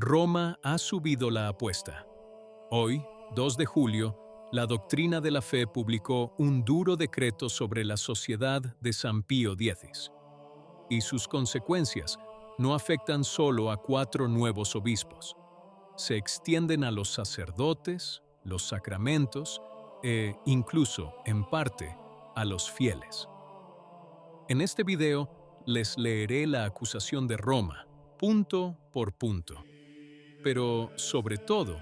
Roma ha subido la apuesta. Hoy, 2 de julio, la Doctrina de la Fe publicó un duro decreto sobre la Sociedad de San Pío X, y sus consecuencias no afectan solo a 4 nuevos obispos. Se extienden a los sacerdotes, los sacramentos e, incluso, en parte, a los fieles. En este video les leeré la acusación de Roma, punto por punto. Pero, sobre todo,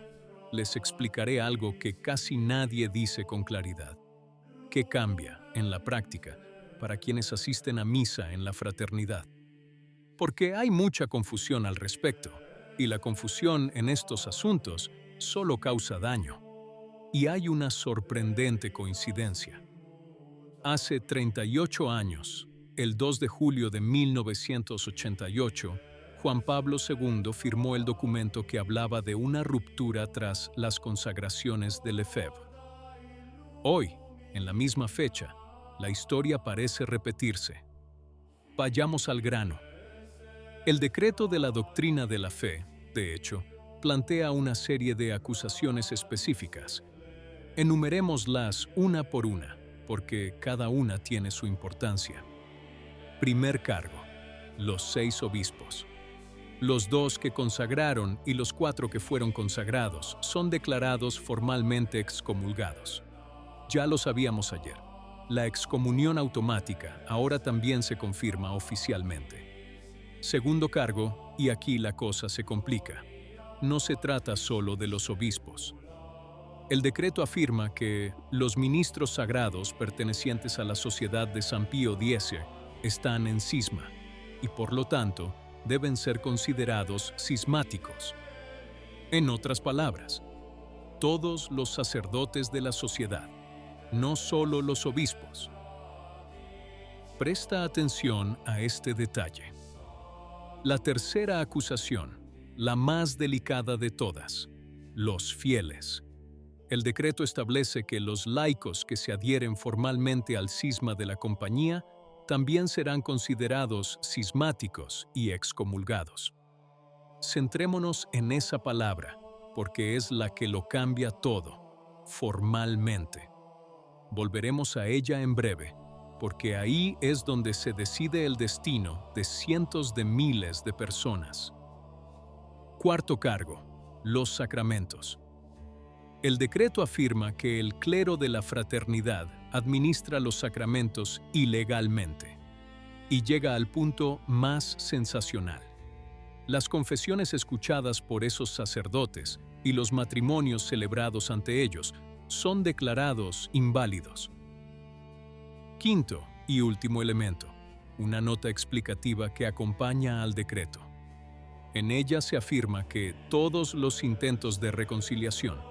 les explicaré algo que casi nadie dice con claridad. ¿Qué cambia, en la práctica, para quienes asisten a misa en la fraternidad? Porque hay mucha confusión al respecto, y la confusión en estos asuntos solo causa daño. Y hay una sorprendente coincidencia. Hace 38 años, el 2 de julio de 1988, Juan Pablo II firmó el documento que hablaba de una ruptura tras las consagraciones de Lefebvre. Hoy, en la misma fecha, la historia parece repetirse. Vayamos al grano. El decreto de la Doctrina de la Fe, de hecho, plantea una serie de acusaciones específicas. Enumerémoslas una por una, porque cada una tiene su importancia. Primer cargo: los 6 obispos. Los 2 que consagraron y los 4 que fueron consagrados son declarados formalmente excomulgados. Ya lo sabíamos ayer. La excomunión automática ahora también se confirma oficialmente. Segundo cargo, y aquí la cosa se complica. No se trata solo de los obispos. El decreto afirma que los ministros sagrados pertenecientes a la Sociedad de San Pío X están en cisma y, por lo tanto, deben ser considerados cismáticos. En otras palabras, todos los sacerdotes de la sociedad, no solo los obispos. Presta atención a este detalle. La tercera acusación, la más delicada de todas: los fieles. El decreto establece que los laicos que se adhieren formalmente al cisma de la compañía también serán considerados cismáticos y excomulgados. Centrémonos en esa palabra, porque es la que lo cambia todo, formalmente. Volveremos a ella en breve, porque ahí es donde se decide el destino de cientos de miles de personas. Cuarto cargo: los sacramentos. El decreto afirma que el clero de la fraternidad administra los sacramentos ilegalmente. Y llega al punto más sensacional. Las confesiones escuchadas por esos sacerdotes y los matrimonios celebrados ante ellos son declarados inválidos. Quinto y último elemento: una nota explicativa que acompaña al decreto. En ella se afirma que todos los intentos de reconciliación,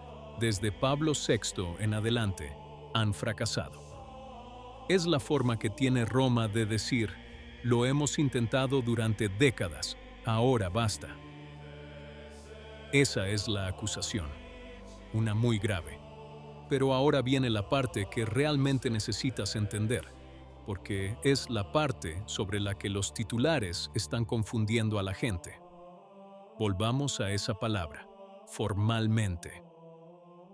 desde Pablo VI en adelante, han fracasado. Es la forma que tiene Roma de decir: lo hemos intentado durante décadas, ahora basta. Esa es la acusación, una muy grave. Pero ahora viene la parte que realmente necesitas entender, porque es la parte sobre la que los titulares están confundiendo a la gente. Volvamos a esa palabra: formalmente.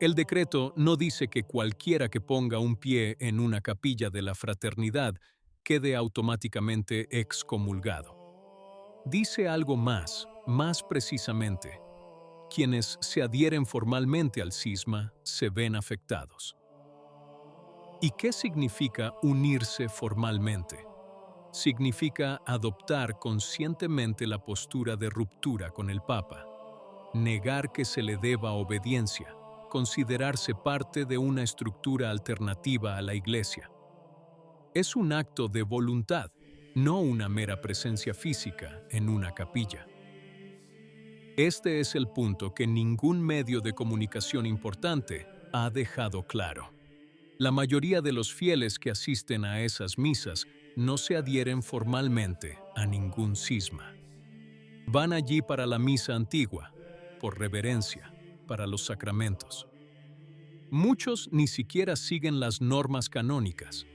El decreto no dice que cualquiera que ponga un pie en una capilla de la fraternidad quede automáticamente excomulgado. Dice algo más precisamente: quienes se adhieren formalmente al cisma se ven afectados. ¿Y qué significa unirse formalmente? Significa adoptar conscientemente la postura de ruptura con el Papa, negar que se le deba obediencia, considerarse parte de una estructura alternativa a la Iglesia. Es un acto de voluntad, no una mera presencia física en una capilla. Este es el punto que ningún medio de comunicación importante ha dejado claro. La mayoría de los fieles que asisten a esas misas no se adhieren formalmente a ningún cisma. Van allí para la misa antigua, por reverencia, para los sacramentos. Muchos ni siquiera siguen las normas canónicas.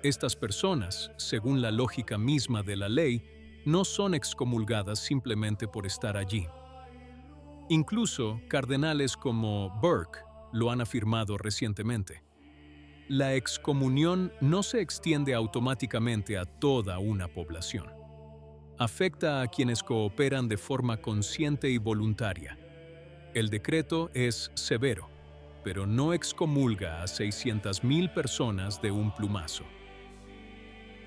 Estas personas, según la lógica misma de la ley, no son excomulgadas simplemente por estar allí. Incluso cardenales como Burke lo han afirmado recientemente. La excomunión no se extiende automáticamente a toda una población. Afecta a quienes cooperan de forma consciente y voluntaria. El decreto es severo, pero no excomulga a 600,000 personas de un plumazo.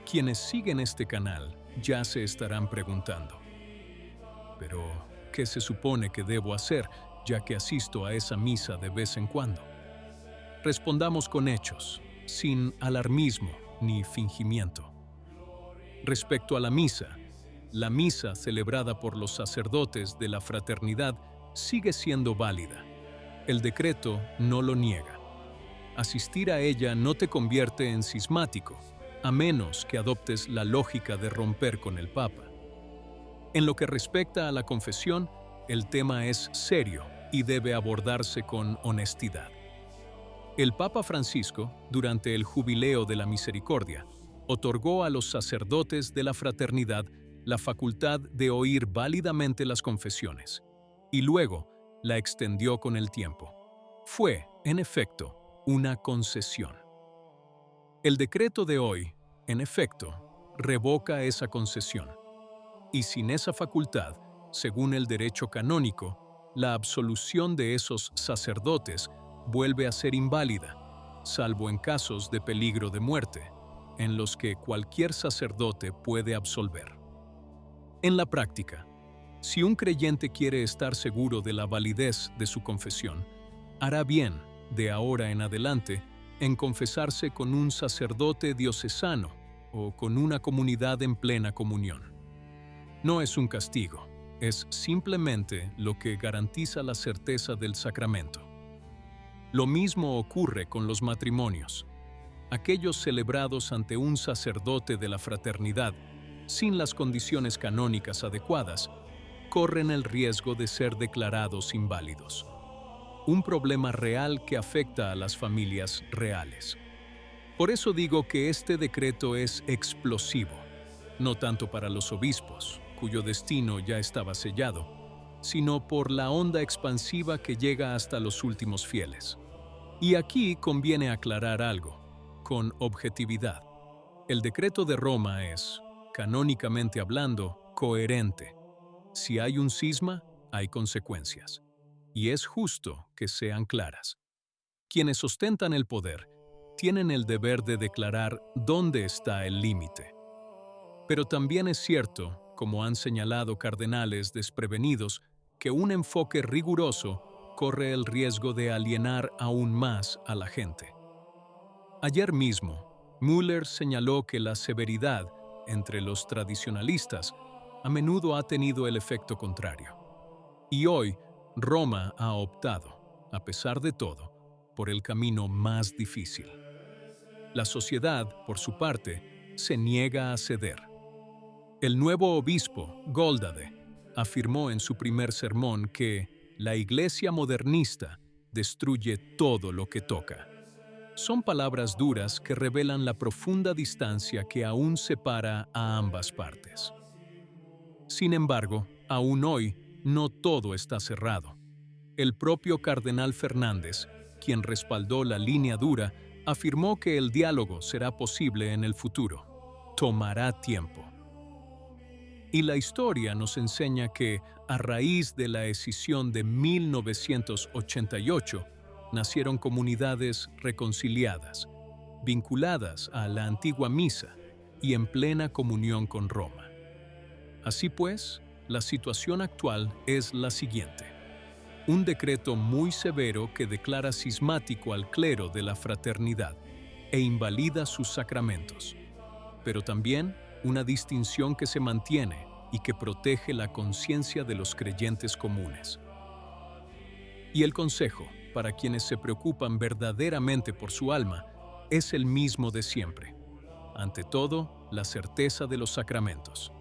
Quienes siguen este canal ya se estarán preguntando, ¿pero qué se supone que debo hacer, ya que asisto a esa misa de vez en cuando? Respondamos con hechos, sin alarmismo ni fingimiento. Respecto a la misa celebrada por los sacerdotes de la fraternidad sigue siendo válida. El decreto no lo niega. Asistir a ella no te convierte en cismático, a menos que adoptes la lógica de romper con el Papa. En lo que respecta a la confesión, el tema es serio y debe abordarse con honestidad. El Papa Francisco, durante el Jubileo de la Misericordia, otorgó a los sacerdotes de la fraternidad la facultad de oír válidamente las confesiones, y luego la extendió con el tiempo. Fue, en efecto, una concesión. El decreto de hoy, en efecto, revoca esa concesión, y sin esa facultad, según el derecho canónico, la absolución de esos sacerdotes vuelve a ser inválida, salvo en casos de peligro de muerte, en los que cualquier sacerdote puede absolver. En la práctica, si un creyente quiere estar seguro de la validez de su confesión, hará bien, de ahora en adelante, en confesarse con un sacerdote diocesano o con una comunidad en plena comunión. No es un castigo, es simplemente lo que garantiza la certeza del sacramento. Lo mismo ocurre con los matrimonios. Aquellos celebrados ante un sacerdote de la fraternidad, sin las condiciones canónicas adecuadas, corren el riesgo de ser declarados inválidos. Un problema real que afecta a las familias reales. Por eso digo que este decreto es explosivo, no tanto para los obispos, cuyo destino ya estaba sellado, sino por la onda expansiva que llega hasta los últimos fieles. Y aquí conviene aclarar algo, con objetividad. El decreto de Roma es, canónicamente hablando, coherente. Si hay un cisma, hay consecuencias. Y es justo que sean claras. Quienes ostentan el poder tienen el deber de declarar dónde está el límite. Pero también es cierto, como han señalado cardenales desprevenidos, que un enfoque riguroso corre el riesgo de alienar aún más a la gente. Ayer mismo, Müller señaló que la severidad entre los tradicionalistas a menudo ha tenido el efecto contrario. Y hoy, Roma ha optado, a pesar de todo, por el camino más difícil. La sociedad, por su parte, se niega a ceder. El nuevo obispo, Goldade, afirmó en su primer sermón que la Iglesia modernista destruye todo lo que toca. Son palabras duras que revelan la profunda distancia que aún separa a ambas partes. Sin embargo, aún hoy, no todo está cerrado. El propio cardenal Fernández, quien respaldó la línea dura, afirmó que el diálogo será posible en el futuro. Tomará tiempo. Y la historia nos enseña que, a raíz de la escisión de 1988, nacieron comunidades reconciliadas, vinculadas a la antigua misa y en plena comunión con Roma. Así pues, la situación actual es la siguiente. Un decreto muy severo que declara cismático al clero de la fraternidad e invalida sus sacramentos, pero también una distinción que se mantiene y que protege la conciencia de los creyentes comunes. Y el consejo, para quienes se preocupan verdaderamente por su alma, es el mismo de siempre. Ante todo, la certeza de los sacramentos.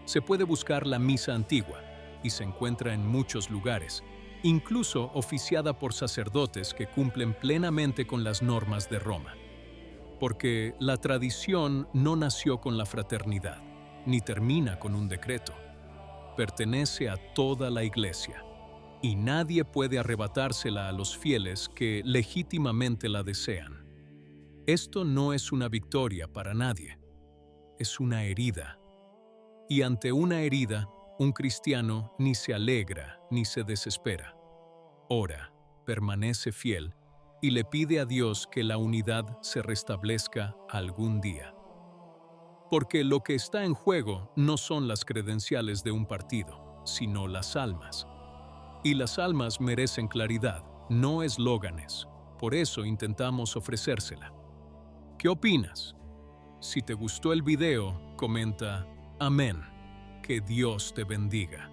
Se puede buscar la misa antigua, y se encuentra en muchos lugares, incluso oficiada por sacerdotes que cumplen plenamente con las normas de Roma. Porque la tradición no nació con la fraternidad, ni termina con un decreto. Pertenece a toda la Iglesia. y nadie puede arrebatársela a los fieles que legítimamente la desean. Esto no es una victoria para nadie, es una herida. Y ante una herida, un cristiano ni se alegra ni se desespera. Ora, permanece fiel y le pide a Dios que la unidad se restablezca algún día. Porque lo que está en juego no son las credenciales de un partido, sino las almas. Y las almas merecen claridad, no eslóganes. Por eso intentamos ofrecérsela. ¿Qué opinas? Si te gustó el video, comenta Amén. Que Dios te bendiga.